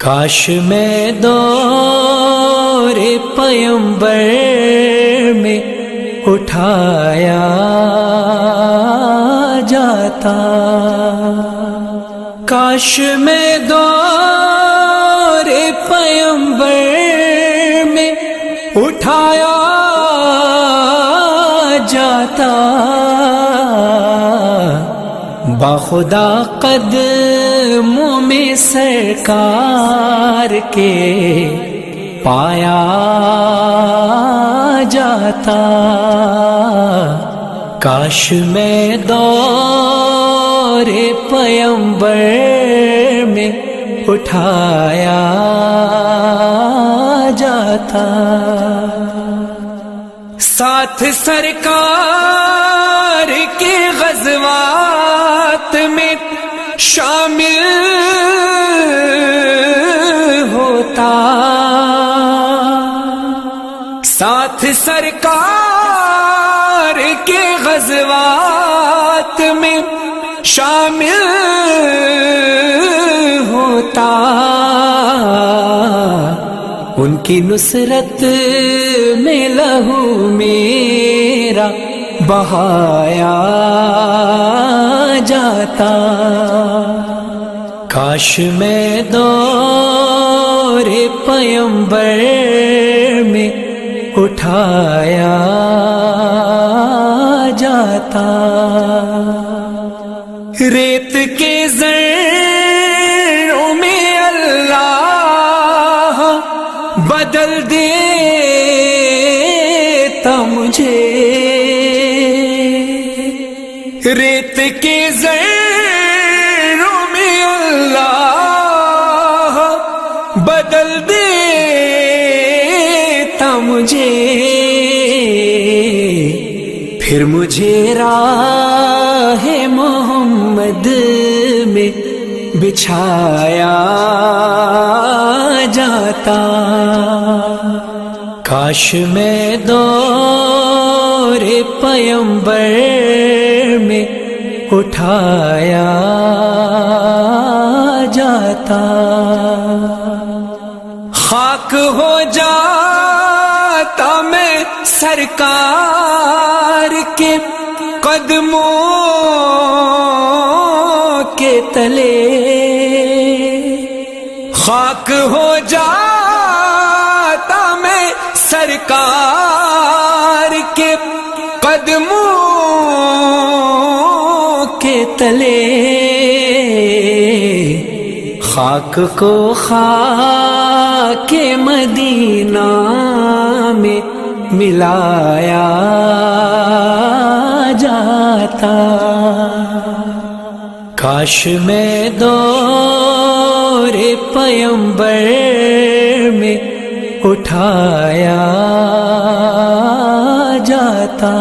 کاش میں دور پیمبر میں اٹھایا جاتا، کاش میں دور پیمبر میں اٹھایا جاتا، باخدا قدموں میں سرکار کے پایا جاتا، کاش میں دور پیمبر میں اٹھایا جاتا، ساتھ سرکار کے غزوات میں شامل ہوتا، ساتھ سرکار کے غزوات میں شامل ہوتا، ان کی نصرت میں لہو میرا بہایا جاتا، کاش میں دور پیمبر میں اٹھایا جاتا، ریت کے ذروں میں اللہ بدل دیتا مجھے، ریت کے ذروں میں اللہ بدل دیتا مجھے، پھر مجھے راہ محمد میں بچھایا جاتا، کاش میں دور پیمبر میں اٹھایا جاتا، خاک ہو جاتا میں سرکار کے قدموں کے تلے، خاک ہو جاتا میں سرکار کے قدموں کے تلے، خاک کو خاک مدینہ میں ملایا جاتا، کاش میں دور پیمبر میں اٹھایا جاتا،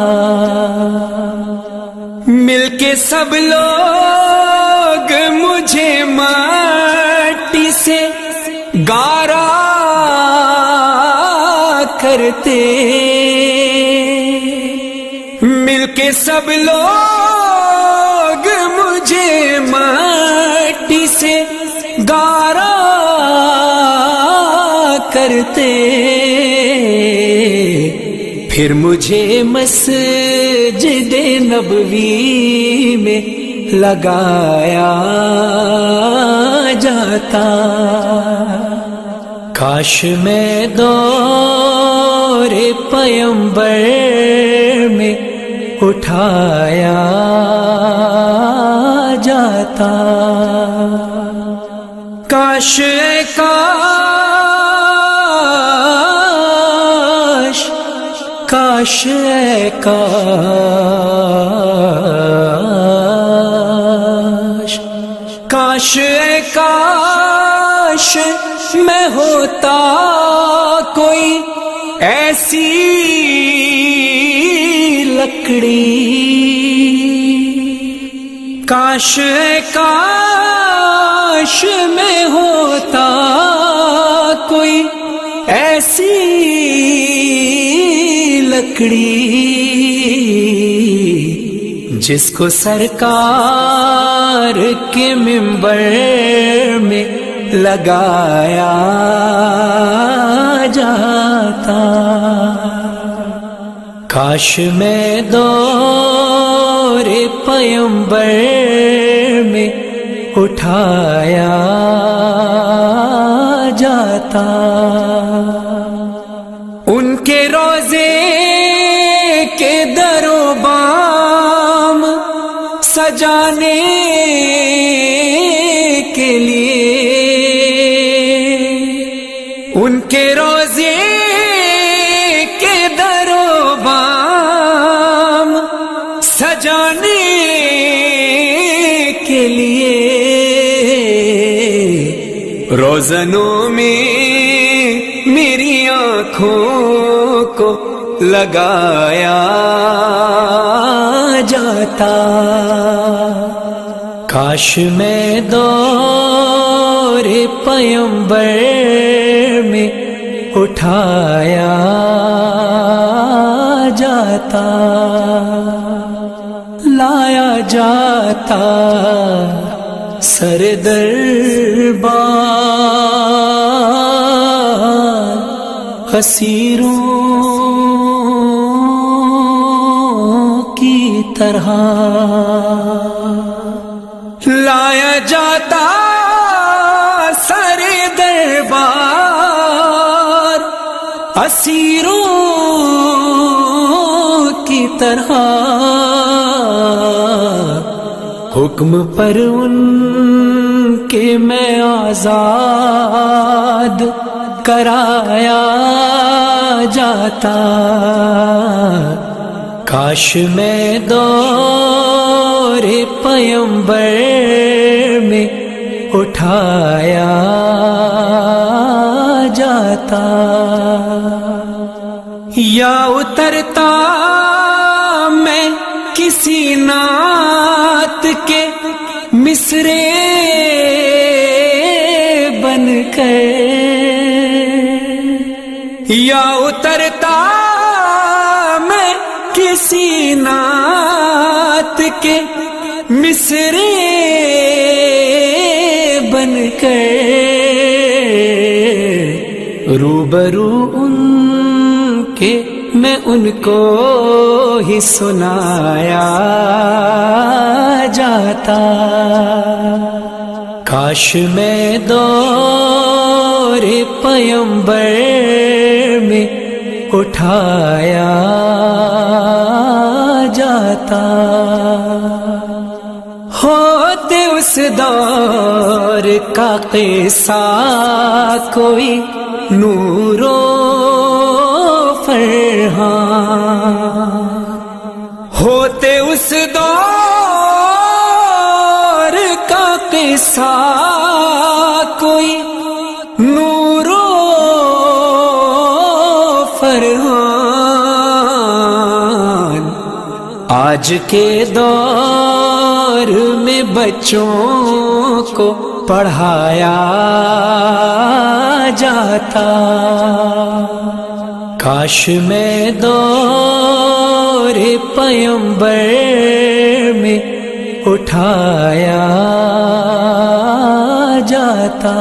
مل کے سب لوگ مجھے مٹی سے گارا کرتے، مل کے سب لوگ مجھے مٹی سے گارا کرتے، پھر مجھے مسجد نبوی میں لگایا جاتا، کاش میں دور پیمبر میں اٹھایا جاتا، کاش کاش کاش کاش کاش میں ہوتا کوئی ایسی لکڑی، کاش کاش میں ہوتا کوئی ایسی لکڑی، جس کو سرکار کے منبر میں لگایا جاتا. کاش میں دور پیمبر میں اٹھایا جاتا. ان کے روزے کے در و بام سجانے کے لیے، ان کے روزے کے در و بام سجانے کے لیے روزنوں میں میری آنکھوں کو لگایا جاتا. کاش میں دور پیمبر میں اٹھایا جاتا. لایا جاتا سر دربار اسیروں کی طرح. لایا جاتا سر دربار اسیروں کی طرح. حکم پر ان کے میں آزاد کرایا جاتا. کاش میں دور پیمبر میں اٹھایا جاتا. یا اترتا میں کسی نعت کے مصرے بن کر، یا اترتا میں کسی نعت کے مصرے بن کر روبرو ان کے میں ان کو ہی سنایا جاتا. کاش میں دور پیمبر میں اٹھایا جاتا. ہوتے اس دور کا قصہ کوئی نور و فرحان، ہوتے اس دور کا قصہ کوئی نور و فرحان. آج کے دور میں بچوں کو پڑھایا جاتا. کاش میں دور پیمبر میں اٹھایا جاتا.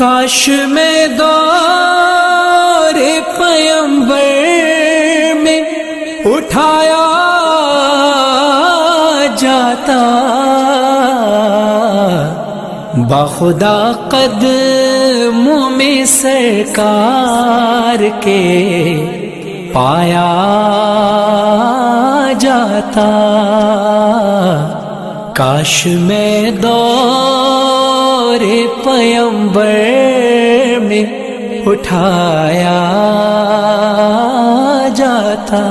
کاش میں دور پیمبر میں اٹھایا جاتا. باخدا قدموں میں سرکار کے پایا جاتا. کاش میں دور پیمبر میں اٹھایا جاتا.